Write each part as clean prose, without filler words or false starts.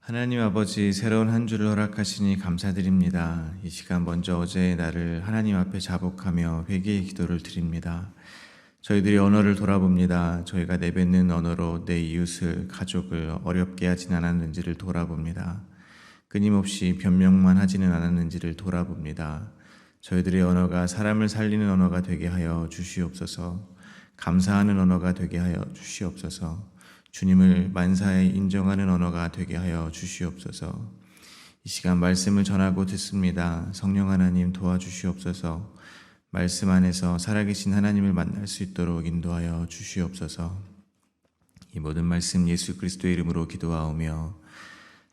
하나님 아버지, 새로운 한 주를 허락하시니 감사드립니다. 이 시간 먼저 어제의 날을 하나님 앞에 자복하며 회개의 기도를 드립니다. 저희들이 언어를 돌아봅니다. 저희가 내뱉는 언어로 내 이웃을, 가족을 어렵게 하진 않았는지를 돌아봅니다. 끊임없이 변명만 하지는 않았는지를 돌아봅니다. 저희들의 언어가 사람을 살리는 언어가 되게 하여 주시옵소서. 감사하는 언어가 되게 하여 주시옵소서. 주님을 만사에 인정하는 언어가 되게 하여 주시옵소서. 이 시간 말씀을 전하고 듣습니다. 성령 하나님 도와주시옵소서. 말씀 안에서 살아계신 하나님을 만날 수 있도록 인도하여 주시옵소서. 이 모든 말씀 예수 그리스도의 이름으로 기도하오며,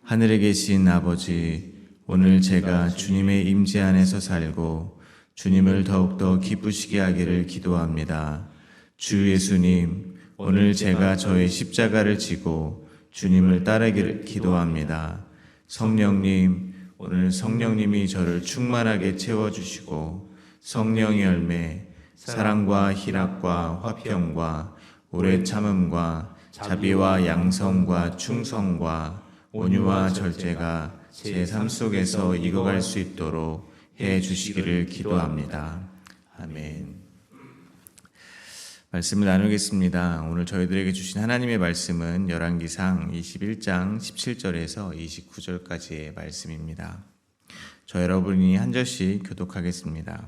하늘에 계신 아버지, 오늘 제가 주님의 임재 안에서 살고 주님을 더욱더 기쁘시게 하기를 기도합니다. 주 예수님, 오늘 제가 저의 십자가를 지고 주님을 따르기를 기도합니다. 성령님, 오늘 성령님이 저를 충만하게 채워주시고 성령의 열매, 사랑과 희락과 화평과 오래 참음과 자비와 양성과 충성과 온유와 절제가 제 삶 속에서 익어갈 수 있도록 해 주시기를 기도합니다. 아멘. 말씀을 나누겠습니다. 오늘 저희들에게 주신 하나님의 말씀은 열왕기상 21장 17절에서 29절까지의 말씀입니다. 저 여러분이 한 절씩 교독하겠습니다.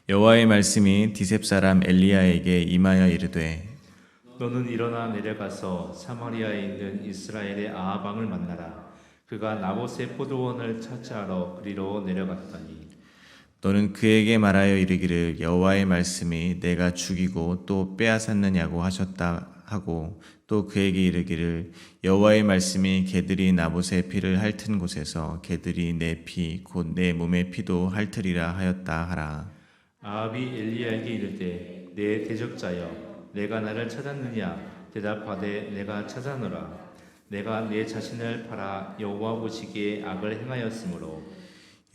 여호와의 말씀이 디셉 사람 엘리야에게 임하여 이르되, 너는 일어나 내려가서 사마리아에 있는 이스라엘의 아합 왕을 만나라. 그가 나봇의 포도원을 차지하러 그리로 내려갔더니 너는 그에게 말하여 이르기를, 여호와의 말씀이 내가 죽이고 또 빼앗았느냐고 하셨다 하고, 또 그에게 이르기를, 여호와의 말씀이 개들이 나봇의 피를 핥은 곳에서 개들이 내 피 곧 내 몸의 피도 핥으리라 하였다 하라. 아합이 엘리야에게 이르되, 내 대적자여, 내가 나를 찾았느냐? 대답하되, 내가 찾아노라. 내가 내 자신을 팔아 여호와 보시기에 악을 행하였으므로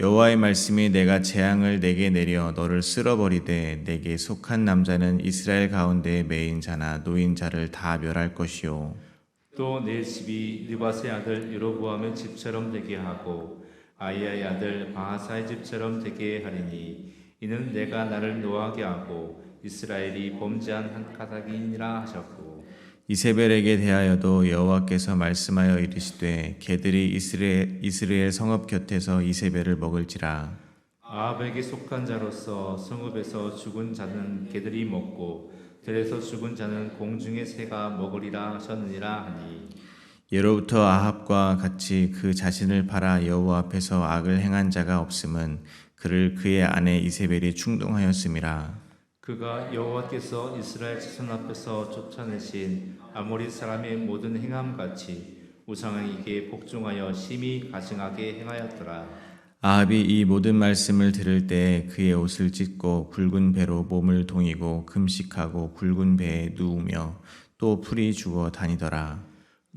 여호와의 말씀이 내가 재앙을 내게 내려 너를 쓸어버리되 내게 속한 남자는 이스라엘 가운데 매인 자나 노인 자를 다 멸할 것이요. 또 내 집이 느밧의 아들 여로보암의 집처럼 되게 하고 아이야의 아들 바하사의 집처럼 되게 하리니 이는 내가 나를 노하게 하고 이스라엘이 범죄한 한 까닭이니라 하셨고, 이세벨에게 대하여도 여호와께서 말씀하여 이르시되 개들이 이스라엘 성읍 곁에서 이세벨을 먹을지라. 아합에게 속한 자로서 성읍에서 죽은 자는 개들이 먹고 들에서 죽은 자는 공중의 새가 먹으리라 하셨느니라 하니, 예로부터 아합과 같이 그 자신을 팔아 여호와 앞에서 악을 행한 자가 없음은 그를 그의 아내 이세벨이 충동하였음이라. 그가 여호와께서 이스라엘 자손 앞에서 쫓아내신 아모리 사람의 모든 행함같이 우상에게 복종하여 심히 가증하게 행하였더라. 아합이 이 모든 말씀을 들을 때 그의 옷을 찢고 굵은 배로 몸을 동이고 금식하고 굵은 배에 누우며 또 풀이 죽어 다니더라.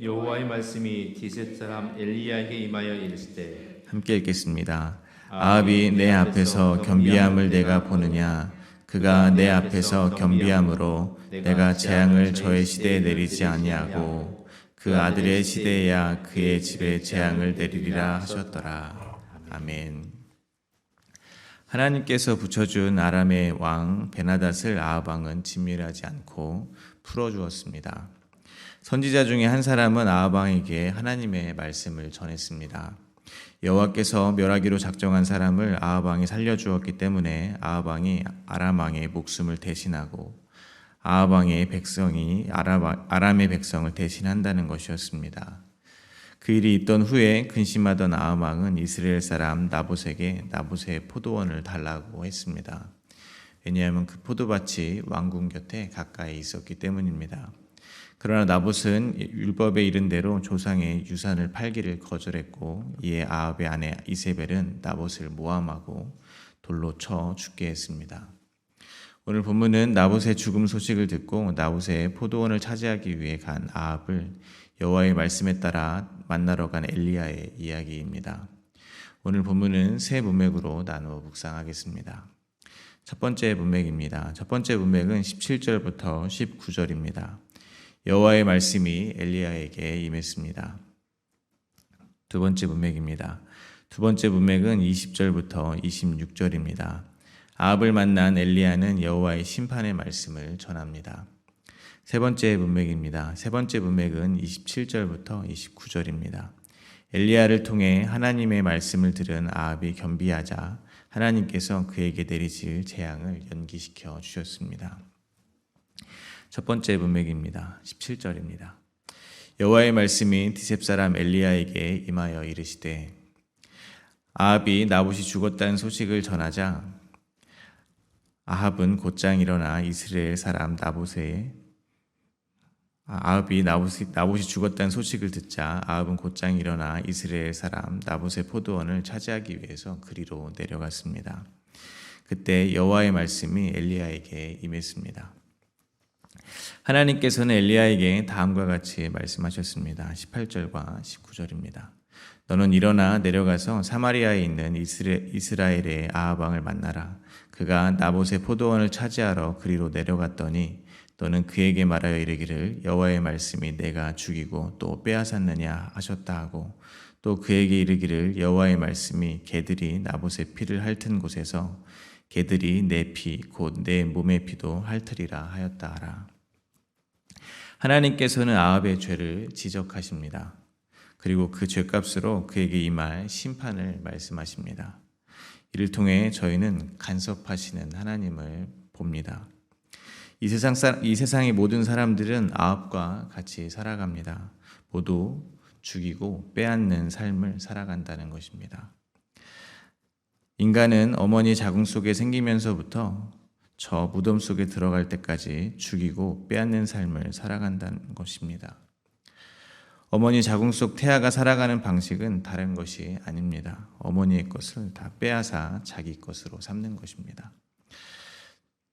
여호와의 말씀이 디셋 사람 엘리야에게 임하여 이르시되, 함께 읽겠습니다. 아합이 내 앞에서 겸비함을 내가 보느냐? 그가 내 앞에서 겸비함으로 내가 재앙을 저의 시대에 내리지 아니하고 그 아들의 시대에야 그의 집에 재앙을 내리리라 하셨더라. 아멘. 하나님께서 붙여준 아람의 왕 베나닷을 아합 왕은 진멸하지 않고 풀어주었습니다. 선지자 중에 한 사람은 아합 왕에게 하나님의 말씀을 전했습니다. 여호와께서 멸하기로 작정한 사람을 아합 왕이 살려주었기 때문에 아합 왕이 아람 왕의 목숨을 대신하고 아합 왕의 백성이 아람의 백성을 대신한다는 것이었습니다. 그 일이 있던 후에 근심하던 아합 왕은 이스라엘 사람 나봇에게 나봇의 포도원을 달라고 했습니다. 왜냐하면 그 포도밭이 왕궁 곁에 가까이 있었기 때문입니다. 그러나 나봇은 율법에 이른 대로 조상의 유산을 팔기를 거절했고, 이에 아합의 아내 이세벨은 나봇을 모함하고 돌로 쳐 죽게 했습니다. 오늘 본문은 나봇의 죽음 소식을 듣고 나봇의 포도원을 차지하기 위해 간 아합을 여호와의 말씀에 따라 만나러 간 엘리야의 이야기입니다. 오늘 본문은 세 문맥으로 나누어 묵상하겠습니다. 첫 번째 문맥입니다. 첫 번째 문맥은 17절부터 19절입니다. 여호와의 말씀이 엘리야에게 임했습니다. 두 번째 문맥입니다. 두 번째 문맥은 20절부터 26절입니다. 아합을 만난 엘리야는 여호와의 심판의 말씀을 전합니다. 세 번째 문맥입니다. 세 번째 문맥은 27절부터 29절입니다. 엘리야를 통해 하나님의 말씀을 들은 아합이 겸비하자 하나님께서 그에게 내리실 재앙을 연기시켜 주셨습니다. 첫 번째 문맥입니다. 17절입니다. 여호와의 말씀이 디셉 사람 엘리야에게 임하여 이르시되 아합이 나봇이 죽었다는 소식을 전하자 아합은 곧장 일어나 이스라엘 사람 나봇이 죽었다는 소식을 듣자 아합은 곧장 일어나 이스라엘 사람 나봇의 포도원을 차지하기 위해서 그리로 내려갔습니다. 그때 여호와의 말씀이 엘리야에게 임했습니다. 하나님께서는 엘리야에게 다음과 같이 말씀하셨습니다. 18절과 19절입니다. 너는 일어나 내려가서 사마리아에 있는 이스라엘의 아합 왕을 만나라. 그가 나봇의 포도원을 차지하러 그리로 내려갔더니 너는 그에게 말하여 이르기를 여호와의 말씀이 내가 죽이고 또 빼앗았느냐 하셨다 하고 또 그에게 이르기를 여호와의 말씀이 개들이 나봇의 피를 핥은 곳에서 개들이 내 피 곧 내 몸의 피도 핥으리라 하였다 하라. 하나님께서는 아합의 죄를 지적하십니다. 그리고 그 죄값으로 그에게 임할 심판을 말씀하십니다. 이를 통해 저희는 간섭하시는 하나님을 봅니다. 이 세상의 모든 사람들은 아합과 같이 살아갑니다. 모두 죽이고 빼앗는 삶을 살아간다는 것입니다. 인간은 어머니 자궁 속에 생기면서부터 저 무덤 속에 들어갈 때까지 죽이고 빼앗는 삶을 살아간다는 것입니다. 어머니 자궁 속 태아가 살아가는 방식은 다른 것이 아닙니다. 어머니의 것을 다 빼앗아 자기 것으로 삼는 것입니다.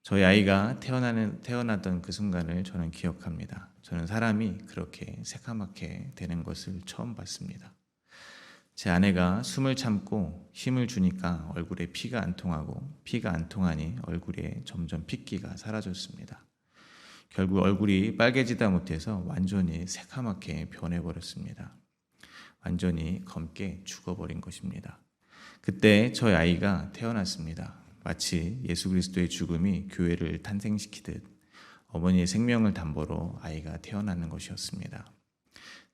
저희 아이가 태어나던 그 순간을 저는 기억합니다. 저는 사람이 그렇게 새카맣게 되는 것을 처음 봤습니다. 제 아내가 숨을 참고 힘을 주니까 얼굴에 피가 안 통하고 피가 안 통하니 얼굴에 점점 핏기가 사라졌습니다. 결국 얼굴이 빨개지다 못해서 완전히 새카맣게 변해버렸습니다. 완전히 검게 죽어버린 것입니다. 그때 저희 아이가 태어났습니다. 마치 예수 그리스도의 죽음이 교회를 탄생시키듯 어머니의 생명을 담보로 아이가 태어나는 것이었습니다.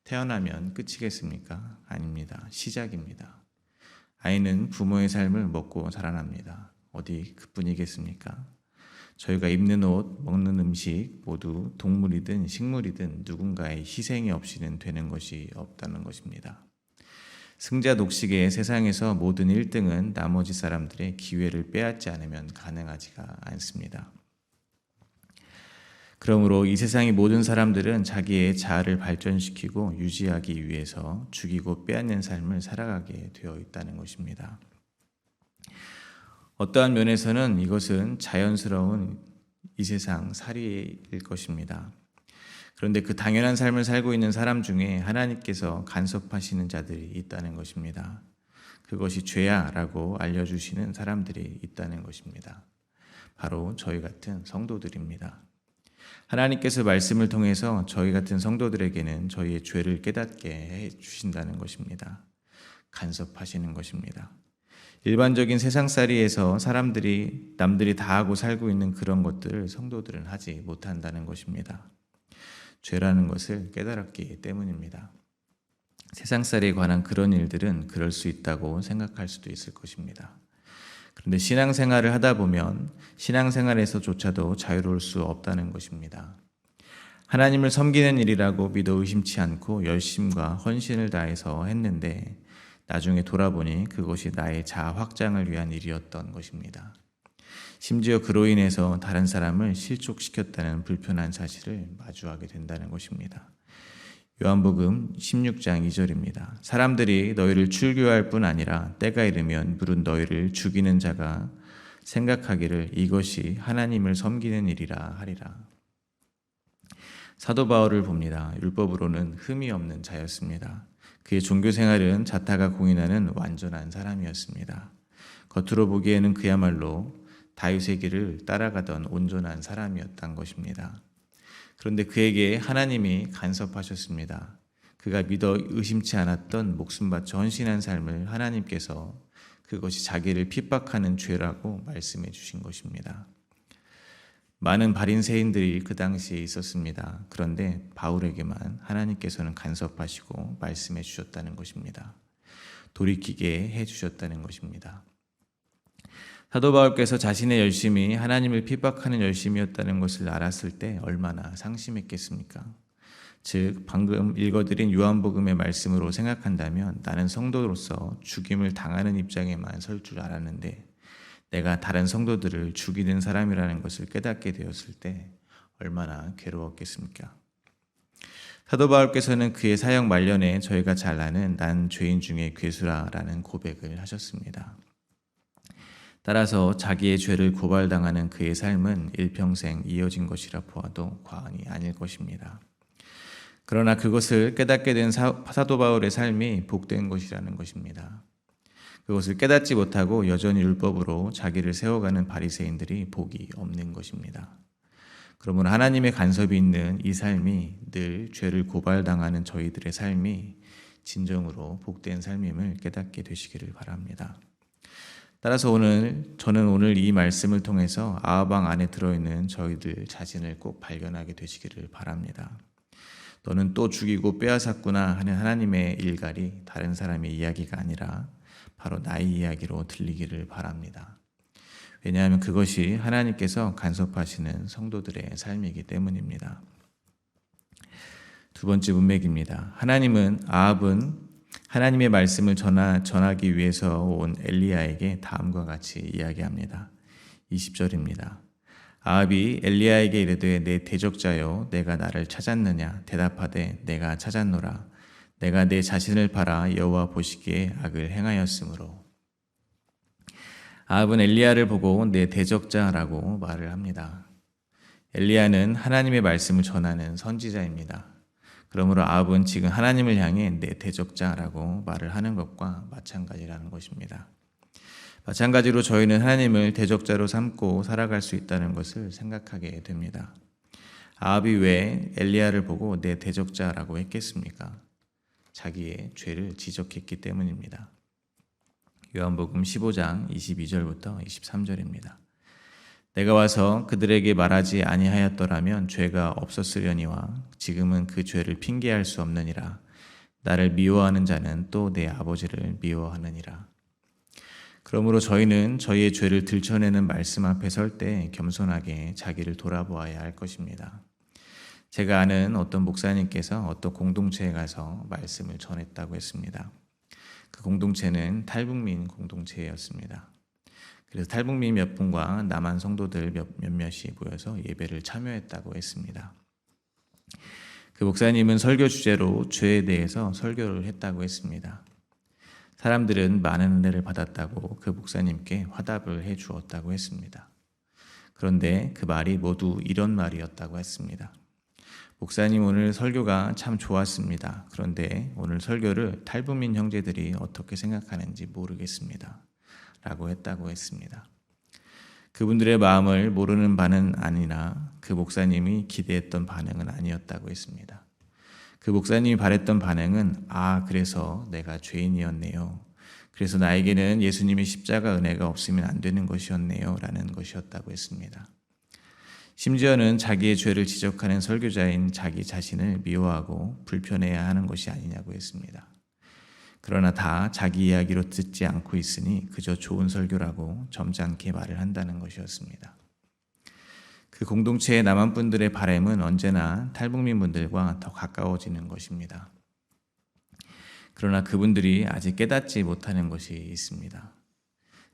태어나면 끝이겠습니까? 아닙니다. 시작입니다. 아이는 부모의 삶을 먹고 자라납니다. 어디 그뿐이겠습니까? 저희가 입는 옷, 먹는 음식 모두 동물이든 식물이든 누군가의 희생이 없이는 되는 것이 없다는 것입니다. 승자 독식의 세상에서 모든 1등은 나머지 사람들의 기회를 빼앗지 않으면 가능하지가 않습니다. 그러므로 이 세상의 모든 사람들은 자기의 자아를 발전시키고 유지하기 위해서 죽이고 빼앗는 삶을 살아가게 되어 있다는 것입니다. 어떠한 면에서는 이것은 자연스러운 이 세상 살이일 것입니다. 그런데 그 당연한 삶을 살고 있는 사람 중에 하나님께서 간섭하시는 자들이 있다는 것입니다. 그것이 죄야 라고 알려주시는 사람들이 있다는 것입니다. 바로 저희 같은 성도들입니다. 하나님께서 말씀을 통해서 저희 같은 성도들에게는 저희의 죄를 깨닫게 해주신다는 것입니다. 간섭하시는 것입니다. 일반적인 세상살이에서 남들이 다 하고 살고 있는 그런 것들을 성도들은 하지 못한다는 것입니다. 죄라는 것을 깨달았기 때문입니다. 세상살이에 관한 그런 일들은 그럴 수 있다고 생각할 수도 있을 것입니다. 그런데 신앙생활을 하다 보면 신앙생활에서조차도 자유로울 수 없다는 것입니다. 하나님을 섬기는 일이라고 믿어 의심치 않고 열심과 헌신을 다해서 했는데 나중에 돌아보니 그것이 나의 자아 확장을 위한 일이었던 것입니다. 심지어 그로 인해서 다른 사람을 실족시켰다는 불편한 사실을 마주하게 된다는 것입니다. 요한복음 16장 2절입니다. 사람들이 너희를 출교할 뿐 아니라 때가 이르면 물은 너희를 죽이는 자가 생각하기를 이것이 하나님을 섬기는 일이라 하리라. 사도 바울을 봅니다. 율법으로는 흠이 없는 자였습니다. 그의 종교생활은 자타가 공인하는 완전한 사람이었습니다. 겉으로 보기에는 그야말로 다윗의 길을 따라가던 온전한 사람이었던 것입니다. 그런데 그에게 하나님이 간섭하셨습니다. 그가 믿어 의심치 않았던 목숨 바쳐 헌신한 삶을 하나님께서 그것이 자기를 핍박하는 죄라고 말씀해 주신 것입니다. 많은 바린새인들이 그 당시에 있었습니다. 그런데 바울에게만 하나님께서는 간섭하시고 말씀해 주셨다는 것입니다. 돌이키게 해 주셨다는 것입니다. 사도 바울께서 자신의 열심이 하나님을 핍박하는 열심이었다는 것을 알았을 때 얼마나 상심했겠습니까? 즉 방금 읽어드린 요한복음의 말씀으로 생각한다면 나는 성도로서 죽임을 당하는 입장에만 설 줄 알았는데 내가 다른 성도들을 죽이는 사람이라는 것을 깨닫게 되었을 때 얼마나 괴로웠겠습니까? 사도 바울께서는 그의 사역 말년에 저희가 잘 아는 난 죄인 중에 괴수라라는 고백을 하셨습니다. 따라서 자기의 죄를 고발당하는 그의 삶은 일평생 이어진 것이라 보아도 과언이 아닐 것입니다. 그러나 그것을 깨닫게 된 사도 바울의 삶이 복된 것이라는 것입니다. 그것을 깨닫지 못하고 여전히 율법으로 자기를 세워가는 바리새인들이 복이 없는 것입니다. 그러므로 하나님의 간섭이 있는 이 삶이 늘 죄를 고발당하는 저희들의 삶이 진정으로 복된 삶임을 깨닫게 되시기를 바랍니다. 따라서 저는 오늘 이 말씀을 통해서 아하방 안에 들어있는 저희들 자신을 꼭 발견하게 되시기를 바랍니다. 너는 또 죽이고 빼앗았구나 하는 하나님의 일갈이 다른 사람의 이야기가 아니라 바로 나의 이야기로 들리기를 바랍니다. 왜냐하면 그것이 하나님께서 간섭하시는 성도들의 삶이기 때문입니다. 두 번째 문맥입니다. 아합은 하나님의 말씀을 전하기 위해서 온 엘리야에게 다음과 같이 이야기합니다. 20절입니다. 아합이 엘리야에게 이르되 내 대적자여 내가 나를 찾았느냐 대답하되 내가 찾았노라 내가 내 자신을 팔아 여호와 보시기에 악을 행하였으므로. 아합은 엘리야를 보고 내 대적자라고 말을 합니다. 엘리야는 하나님의 말씀을 전하는 선지자입니다. 그러므로 아합은 지금 하나님을 향해 내 대적자라고 말을 하는 것과 마찬가지라는 것입니다. 마찬가지로 저희는 하나님을 대적자로 삼고 살아갈 수 있다는 것을 생각하게 됩니다. 아합이 왜 엘리야를 보고 내 대적자라고 했겠습니까? 자기의 죄를 지적했기 때문입니다. 요한복음 15장 22절부터 23절입니다. 내가 와서 그들에게 말하지 아니하였더라면 죄가 없었으려니와 지금은 그 죄를 핑계할 수 없느니라. 나를 미워하는 자는 또 내 아버지를 미워하느니라. 그러므로 저희는 저희의 죄를 들춰내는 말씀 앞에 설 때 겸손하게 자기를 돌아보아야 할 것입니다. 제가 아는 어떤 목사님께서 어떤 공동체에 가서 말씀을 전했다고 했습니다. 그 공동체는 탈북민 공동체였습니다. 그래서 탈북민 몇 분과 남한 성도들 몇몇이 모여서 예배를 참여했다고 했습니다. 그 목사님은 설교 주제로 죄에 대해서 설교를 했다고 했습니다. 사람들은 많은 은혜를 받았다고 그 목사님께 화답을 해 주었다고 했습니다. 그런데 그 말이 모두 이런 말이었다고 했습니다. 목사님 오늘 설교가 참 좋았습니다. 그런데 오늘 설교를 탈북민 형제들이 어떻게 생각하는지 모르겠습니다. 라고 했다고 했습니다. 그분들의 마음을 모르는 바는 아니나 그 목사님이 기대했던 반응은 아니었다고 했습니다. 그 목사님이 바랬던 반응은 그래서 내가 죄인이었네요. 그래서 나에게는 예수님의 십자가 은혜가 없으면 안 되는 것이었네요. 라는 것이었다고 했습니다. 심지어는 자기의 죄를 지적하는 설교자인 자기 자신을 미워하고 불편해야 하는 것이 아니냐고 했습니다. 그러나 다 자기 이야기로 듣지 않고 있으니 그저 좋은 설교라고 점잖게 말을 한다는 것이었습니다. 그 공동체의 남한 분들의 바람은 언제나 탈북민 분들과 더 가까워지는 것입니다. 그러나 그분들이 아직 깨닫지 못하는 것이 있습니다.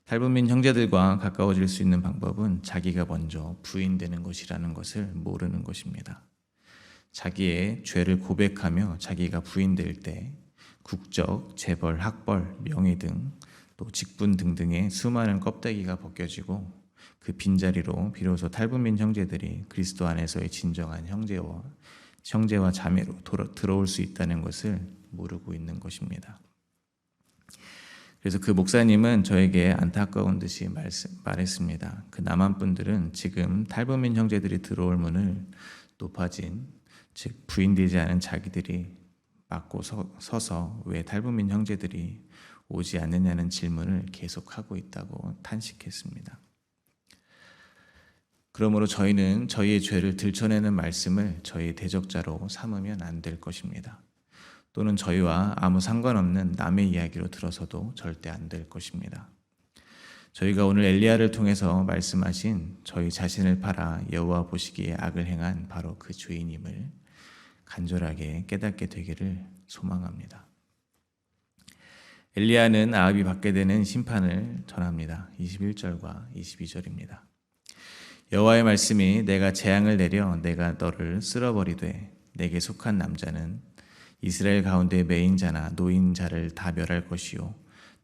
탈북민 형제들과 가까워질 수 있는 방법은 자기가 먼저 부인되는 것이라는 것을 모르는 것입니다. 자기의 죄를 고백하며 자기가 부인될 때 국적, 재벌, 학벌, 명예 등 또 직분 등등의 수많은 껍데기가 벗겨지고 그 빈자리로 비로소 탈북민 형제들이 그리스도 안에서의 진정한 형제와 자매로 들어올 수 있다는 것을 모르고 있는 것입니다. 그래서 그 목사님은 저에게 안타까운 듯이 말했습니다. 그 남한 분들은 지금 탈북민 형제들이 들어올 문을 높아진 즉 부인되지 않은 자기들이 막고 서서 왜 탈북민 형제들이 오지 않느냐는 질문을 계속하고 있다고 탄식했습니다. 그러므로 저희는 저희의 죄를 들춰내는 말씀을 저희의 대적자로 삼으면 안 될 것입니다. 또는 저희와 아무 상관없는 남의 이야기로 들어서도 절대 안 될 것입니다. 저희가 오늘 엘리야를 통해서 말씀하신 저희 자신을 팔아 여호와 보시기에 악을 행한 바로 그 죄인임을 간절하게 깨닫게 되기를 소망합니다. 엘리야는 아합이 받게 되는 심판을 전합니다. 21절과 22절입니다. 여호와의 말씀이 내가 재앙을 내려 내가 너를 쓸어버리되 내게 속한 남자는 이스라엘 가운데 매인자나 노인자를 다 멸할 것이요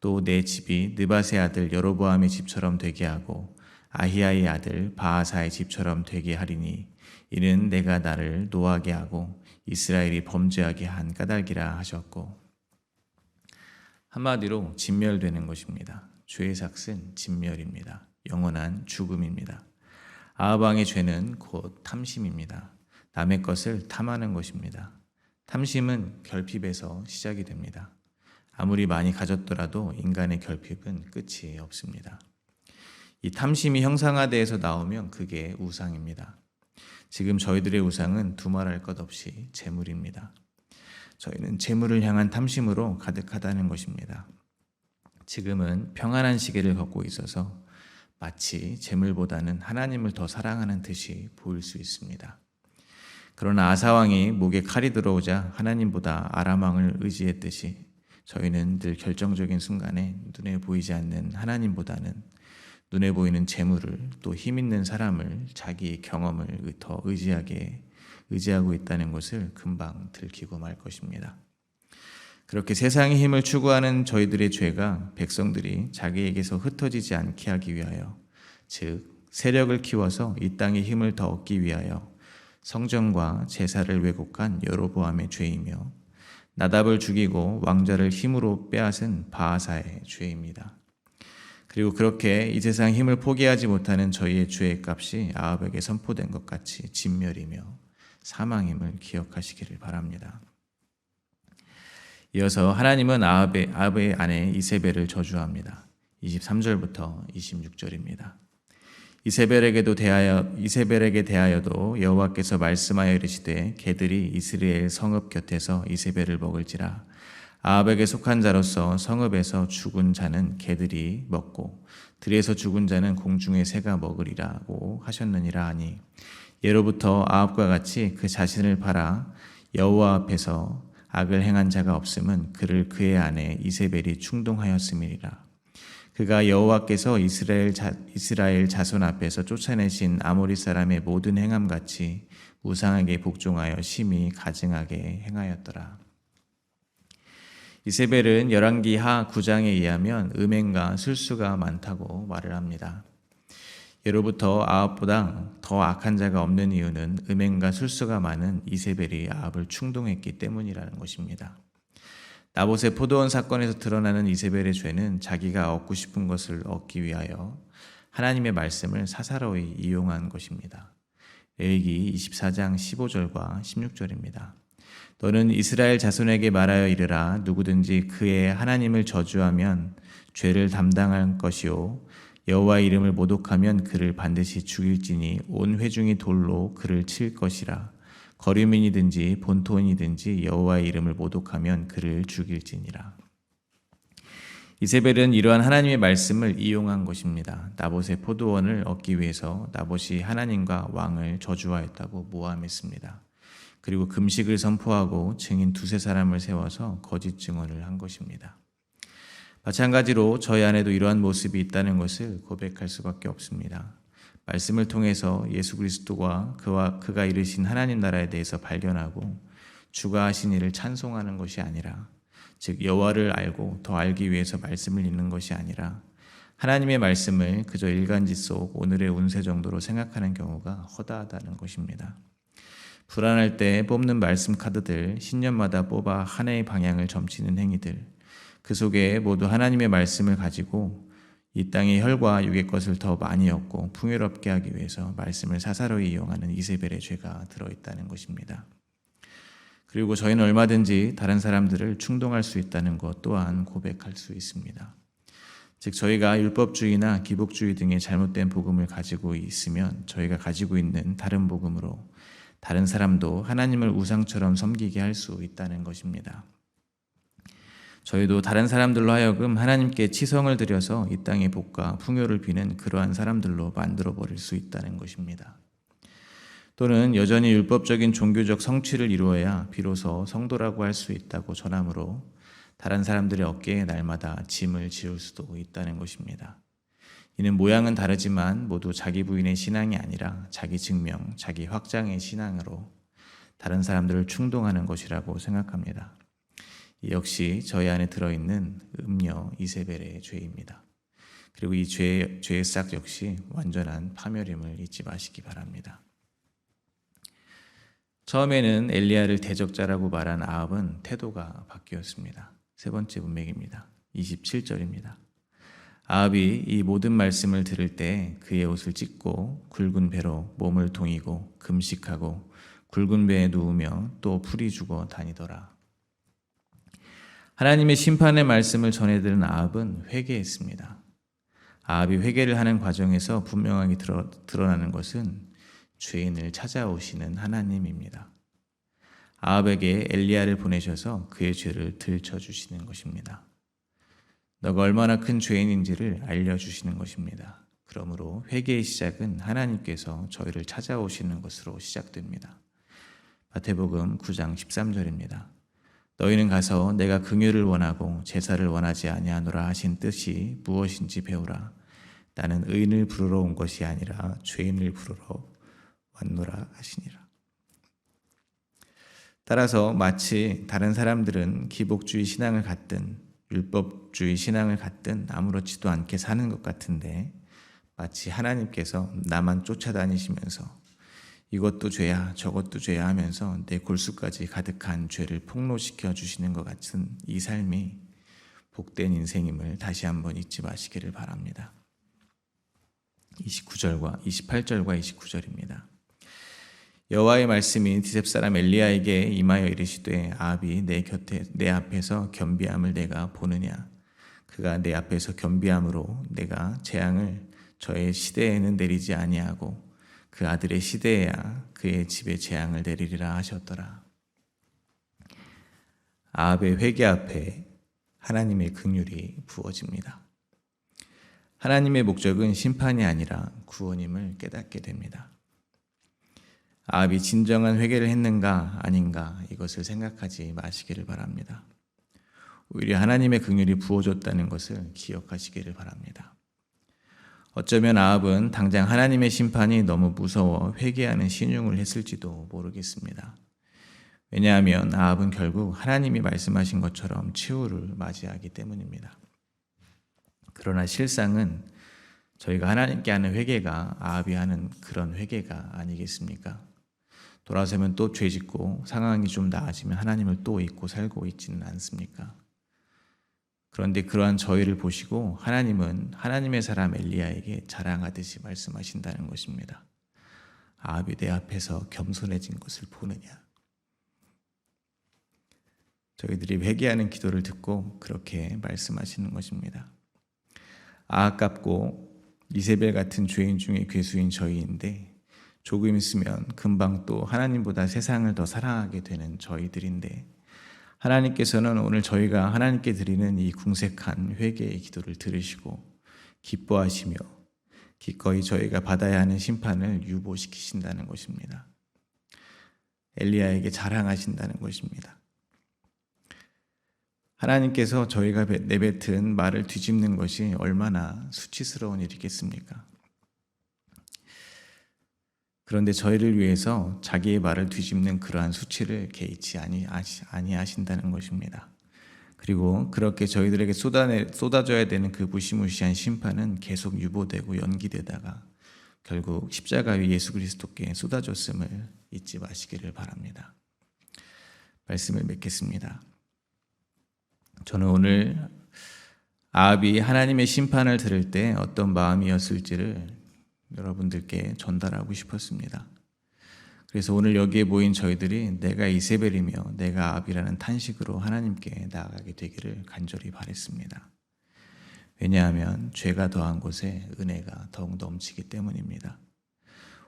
또 내 집이 느밧의 아들 여로보암의 집처럼 되게 하고 아히야의 아들 바하사의 집처럼 되게 하리니 이는 내가 나를 노하게 하고 이스라엘이 범죄하게 한 까닭이라 하셨고, 한마디로 진멸되는 것입니다. 죄의 삭은 진멸입니다. 영원한 죽음입니다. 아합 왕의 죄는 곧 탐심입니다. 남의 것을 탐하는 것입니다. 탐심은 결핍에서 시작이 됩니다. 아무리 많이 가졌더라도 인간의 결핍은 끝이 없습니다. 이 탐심이 형상화돼서 나오면 그게 우상입니다. 지금 저희들의 우상은 두말할 것 없이 재물입니다. 저희는 재물을 향한 탐심으로 가득하다는 것입니다. 지금은 평안한 시기를 걷고 있어서 마치 재물보다는 하나님을 더 사랑하는 듯이 보일 수 있습니다. 그러나 아사왕이 목에 칼이 들어오자 하나님보다 아람왕을 의지했듯이 저희는 늘 결정적인 순간에 눈에 보이지 않는 하나님보다는 눈에 보이는 재물을 또 힘있는 사람을 자기의 경험을 더 의지하고 있다는 것을 금방 들키고 말 것입니다. 그렇게 세상의 힘을 추구하는 저희들의 죄가 백성들이 자기에게서 흩어지지 않게 하기 위하여, 즉 세력을 키워서 이 땅의 힘을 더 얻기 위하여 성전과 제사를 왜곡한 여로보암의 죄이며 나답을 죽이고 왕자를 힘으로 빼앗은 바하사의 죄입니다. 그리고 그렇게 이 세상 힘을 포기하지 못하는 저희의 죄의 값이 아합에게 선포된 것 같이 진멸이며 사망임을 기억하시기를 바랍니다. 이어서 하나님은 아합의 아내 이세벨을 저주합니다. 23절부터 26절입니다. 이세벨에게 대하여도 여호와께서 말씀하여 이르시되 개들이 이스라엘 성읍 곁에서 이세벨을 먹을지라. 아합에게 속한 자로서 성읍에서 죽은 자는 개들이 먹고 들에서 죽은 자는 공중의 새가 먹으리라고 하셨느니라 하니, 예로부터 아합과 같이 그 자신을 팔아 여호와 앞에서 악을 행한 자가 없음은 그를 그의 아내 이세벨이 충동하였음이니라. 그가 여호와께서 이스라엘 자손 앞에서 쫓아내신 아모리 사람의 모든 행함같이 무상하게 복종하여 심히 가증하게 행하였더라. 이세벨은 열왕기 하 9장에 의하면 음행과 술수가 많다고 말을 합니다. 예로부터 아합보다 더 악한 자가 없는 이유는 음행과 술수가 많은 이세벨이 아합을 충동했기 때문이라는 것입니다. 나봇의 포도원 사건에서 드러나는 이세벨의 죄는 자기가 얻고 싶은 것을 얻기 위하여 하나님의 말씀을 사사로이 이용한 것입니다. 레위기 24장 15절과 16절입니다. 너는 이스라엘 자손에게 말하여 이르라. 누구든지 그의 하나님을 저주하면 죄를 담당할 것이요 여호와의 이름을 모독하면 그를 반드시 죽일지니 온 회중이 돌로 그를 칠 것이라. 거류민이든지 본토인이든지 여호와의 이름을 모독하면 그를 죽일지니라. 이세벨은 이러한 하나님의 말씀을 이용한 것입니다. 나봇의 포도원을 얻기 위해서 나봇이 하나님과 왕을 저주하였다고 모함했습니다. 그리고 금식을 선포하고 증인 두세 사람을 세워서 거짓 증언을 한 것입니다. 마찬가지로 저희 안에도 이러한 모습이 있다는 것을 고백할 수밖에 없습니다. 말씀을 통해서 예수 그리스도와 그가 이르신 하나님 나라에 대해서 발견하고 주가 하신 일을 찬송하는 것이 아니라, 즉 여호와를 알고 더 알기 위해서 말씀을 읽는 것이 아니라 하나님의 말씀을 그저 일간지 속 오늘의 운세 정도로 생각하는 경우가 허다하다는 것입니다. 불안할 때 뽑는 말씀 카드들, 신년마다 뽑아 한 해의 방향을 점치는 행위들, 그 속에 모두 하나님의 말씀을 가지고 이 땅의 혈과 육의 것을 더 많이 얻고 풍요롭게 하기 위해서 말씀을 사사로이 이용하는 이세벨의 죄가 들어있다는 것입니다. 그리고 저희는 얼마든지 다른 사람들을 충동할 수 있다는 것 또한 고백할 수 있습니다. 즉 저희가 율법주의나 기복주의 등의 잘못된 복음을 가지고 있으면 저희가 가지고 있는 다른 복음으로 다른 사람도 하나님을 우상처럼 섬기게 할 수 있다는 것입니다. 저희도 다른 사람들로 하여금 하나님께 치성을 드려서 이 땅의 복과 풍요를 비는 그러한 사람들로 만들어버릴 수 있다는 것입니다. 또는 여전히 율법적인 종교적 성취를 이루어야 비로소 성도라고 할 수 있다고 전함으로 다른 사람들의 어깨에 날마다 짐을 지울 수도 있다는 것입니다. 이는 모양은 다르지만 모두 자기 부인의 신앙이 아니라 자기 증명, 자기 확장의 신앙으로 다른 사람들을 충동하는 것이라고 생각합니다. 이 역시 저희 안에 들어있는 음녀 이세벨의 죄입니다. 그리고 이 죄의 싹 역시 완전한 파멸임을 잊지 마시기 바랍니다. 처음에는 엘리야를 대적자라고 말한 아합은 태도가 바뀌었습니다. 세 번째 문맥입니다. 27절입니다. 아합이 이 모든 말씀을 들을 때 그의 옷을 찢고 굵은 배로 몸을 동이고 금식하고 굵은 배에 누우며 또 풀이 죽어 다니더라. 하나님의 심판의 말씀을 전해들은 아합은 회개했습니다. 아합이 회개를 하는 과정에서 분명하게 드러나는 것은 죄인을 찾아오시는 하나님입니다. 아합에게 엘리야를 보내셔서 그의 죄를 들춰주시는 것입니다. 너가 얼마나 큰 죄인인지를 알려주시는 것입니다. 그러므로 회개의 시작은 하나님께서 저희를 찾아오시는 것으로 시작됩니다. 마태복음 9장 13절입니다. 너희는 가서 내가 긍휼을 원하고 제사를 원하지 아니하노라 하신 뜻이 무엇인지 배우라. 나는 의인을 부르러 온 것이 아니라 죄인을 부르러 왔노라 하시니라. 따라서 마치 다른 사람들은 기복주의 신앙을 갖든 율법주의 신앙을 갖든 아무렇지도 않게 사는 것 같은데 마치 하나님께서 나만 쫓아다니시면서 이것도 죄야 저것도 죄야 하면서 내 골수까지 가득한 죄를 폭로시켜 주시는 것 같은 이 삶이 복된 인생임을 다시 한번 잊지 마시기를 바랍니다. 28절과 29절입니다. 여호와의 말씀이 디셉 사람 엘리야에게 임하여 이르시되 아합이 내 앞에서 겸비함을 내가 보느냐. 그가 내 앞에서 겸비함으로 내가 재앙을 저의 시대에는 내리지 아니하고 그 아들의 시대에야 그의 집에 재앙을 내리리라 하셨더라. 아합의 회개 앞에 하나님의 긍휼이 부어집니다. 하나님의 목적은 심판이 아니라 구원임을 깨닫게 됩니다. 아합이 진정한 회개를 했는가 아닌가 이것을 생각하지 마시기를 바랍니다. 오히려 하나님의 긍휼이 부어졌다는 것을 기억하시기를 바랍니다. 어쩌면 아합은 당장 하나님의 심판이 너무 무서워 회개하는 신용을 했을지도 모르겠습니다. 왜냐하면 아합은 결국 하나님이 말씀하신 것처럼 최후를 맞이하기 때문입니다. 그러나 실상은 저희가 하나님께 하는 회개가 아합이 하는 그런 회개가 아니겠습니까? 돌아서면 또 죄짓고 상황이 좀 나아지면 하나님을 또 잊고 살고 있지는 않습니까? 그런데 그러한 저희를 보시고 하나님은 하나님의 사람 엘리야에게 자랑하듯이 말씀하신다는 것입니다. 아합이 내 앞에서 겸손해진 것을 보느냐. 저희들이 회개하는 기도를 듣고 그렇게 말씀하시는 것입니다. 아합같고 이세벨 같은 죄인 중에 괴수인 저희인데 조금 있으면 금방 또 하나님보다 세상을 더 사랑하게 되는 저희들인데 하나님께서는 오늘 저희가 하나님께 드리는 이 궁색한 회개의 기도를 들으시고 기뻐하시며 기꺼이 저희가 받아야 하는 심판을 유보시키신다는 것입니다. 엘리야에게 자랑하신다는 것입니다. 하나님께서 저희가 내뱉은 말을 뒤집는 것이 얼마나 수치스러운 일이겠습니까? 그런데 저희를 위해서 자기의 말을 뒤집는 그러한 수치를 개의치 아니하신다는 것입니다. 그리고 그렇게 저희들에게 쏟아져야 되는 그 무시무시한 심판은 계속 유보되고 연기되다가 결국 십자가 위 예수 그리스도께 쏟아졌음을 잊지 마시기를 바랍니다. 말씀을 맺겠습니다. 저는 오늘 아합이 하나님의 심판을 들을 때 어떤 마음이었을지를 여러분들께 전달하고 싶었습니다. 그래서 오늘 여기에 모인 저희들이 내가 이세벨이며 내가 아합이라는 탄식으로 하나님께 나아가게 되기를 간절히 바랬습니다. 왜냐하면 죄가 더한 곳에 은혜가 더욱 넘치기 때문입니다.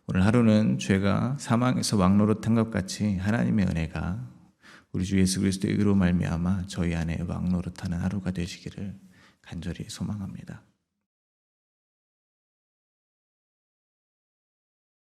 오늘 하루는 죄가 사망에서 왕노릇한 것 같이 하나님의 은혜가 우리 주 예수 그리스도의 의로 말미암아 저희 안에 왕노릇하는 하루가 되시기를 간절히 소망합니다.